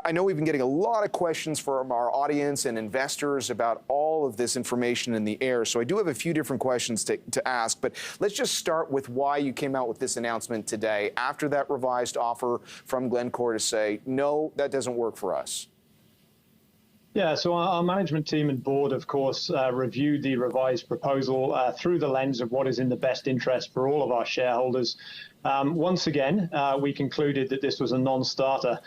I know we've been getting a lot of questions from our audience and investors about all of this information in the air. So I do have a few different questions to ask, but let's just start with why you came out with this announcement today after that revised offer from Glencore to say, no, that doesn't work for us. Yeah, so our management team and board, of course, reviewed the revised proposal through the lens of what is in the best interest for all of our shareholders. Once again, we concluded that this was a non-starter.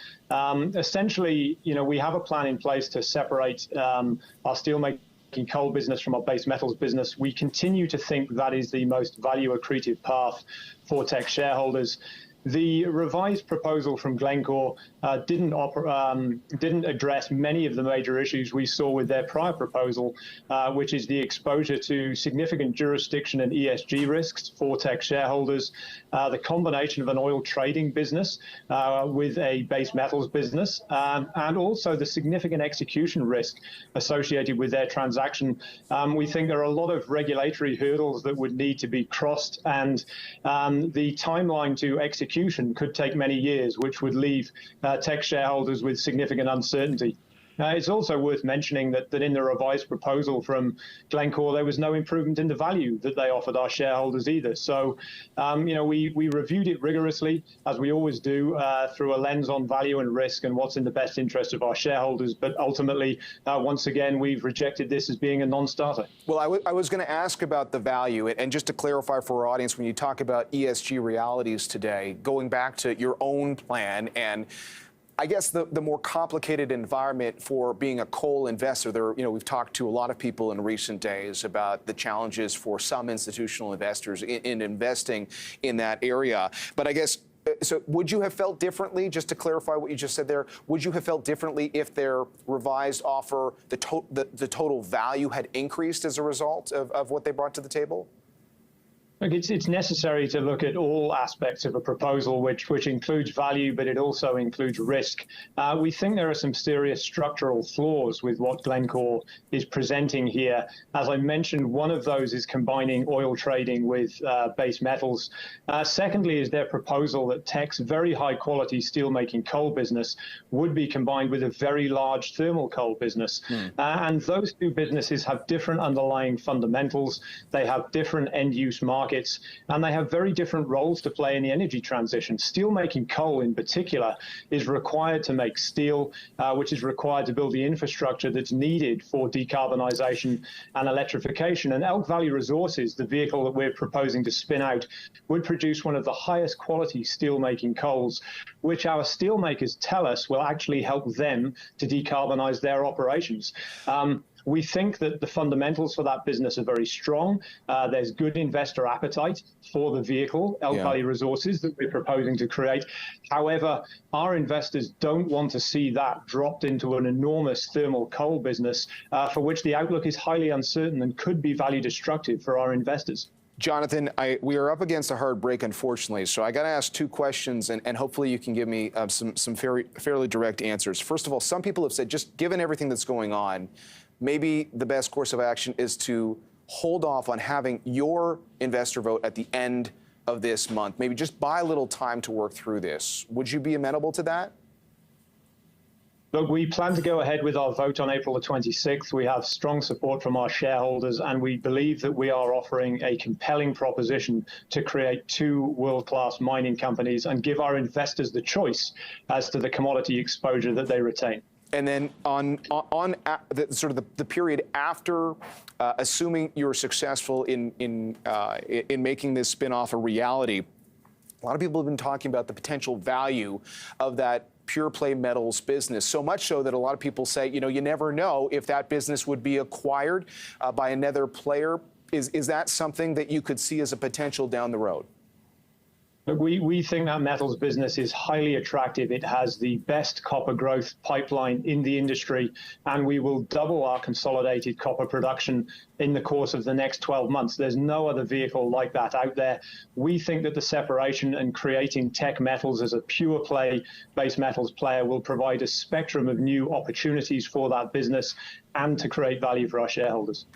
Essentially, we have a plan in place to separate our steelmaking coal business from our base metals business. We continue to think that is the most value accretive path for Teck shareholders. The revised proposal from Glencore didn't address many of the major issues we saw with their prior proposal, which is the exposure to significant jurisdiction and ESG risks for Teck shareholders, the combination of an oil trading business with a base metals business, and also the significant execution risk associated with their transaction. We think there are a lot of regulatory hurdles that would need to be crossed, and the timeline to execution could take many years, which would leave Teck shareholders with significant uncertainty. It's also worth mentioning that in the revised proposal from Glencore, there was no improvement in the value that they offered our shareholders either. So, we reviewed it rigorously, as we always do, through a lens on value and risk and what's in the best interest of our shareholders. But ultimately, once again, we've rejected this as being a non-starter. Well, I was going to ask about the value. And just to clarify for our audience, when you talk about ESG realities today, going back to your own plan and I guess the more complicated environment for being a coal investor, we've talked to a lot of people in recent days about the challenges for some institutional investors in investing in that area. But I guess, so would you have felt differently, just to clarify what you just said there, would you have felt differently if their revised offer, the total value had increased as a result of what they brought to the table? Look, it's necessary to look at all aspects of a proposal, which includes value, but it also includes risk. We think there are some serious structural flaws with what Glencore is presenting here. As I mentioned, one of those is combining oil trading with base metals. Secondly is their proposal that Teck's very high-quality steelmaking coal business would be combined with a very large thermal coal business. And those two businesses have different underlying fundamentals. They have different end-use markets. And they have very different roles to play in the energy transition. Steelmaking coal, in particular, is required to make steel, which is required to build the infrastructure that's needed for decarbonisation and electrification. And Elk Valley Resources, the vehicle that we're proposing to spin out, would produce one of the highest quality steelmaking coals, which our steelmakers tell us will actually help them to decarbonise their operations. We think that the fundamentals for that business are very strong. There's good investor appetite for the vehicle, Elk Valley Resources, that we're proposing to create. However, our investors don't want to see that dropped into an enormous thermal coal business for which the outlook is highly uncertain and could be value destructive for our investors. Jonathan, we are up against a hard break, unfortunately, so I got to ask two questions, and hopefully you can give me some fairly direct answers. First of all, some people have said, just given everything that's going on, maybe the best course of action is to hold off on having your investor vote at the end of this month. Maybe just buy a little time to work through this. Would you be amenable to that? Look, we plan to go ahead with our vote on April the 26th. We have strong support from our shareholders, and we believe that we are offering a compelling proposition to create two world-class mining companies and give our investors the choice as to the commodity exposure that they retain. And then on the period after, assuming you're successful in making this spinoff a reality, a lot of people have been talking about the potential value of that pure play metals business, so much so that a lot of people say, you never know if that business would be acquired by another player. Is that something that you could see as a potential down the road? We think that metals business is highly attractive. It has the best copper growth pipeline in the industry, and we will double our consolidated copper production in the course of the next 12 months. There's no other vehicle like that out there. We think that the separation and creating Teck Metals as a pure play base metals player will provide a spectrum of new opportunities for that business and to create value for our shareholders.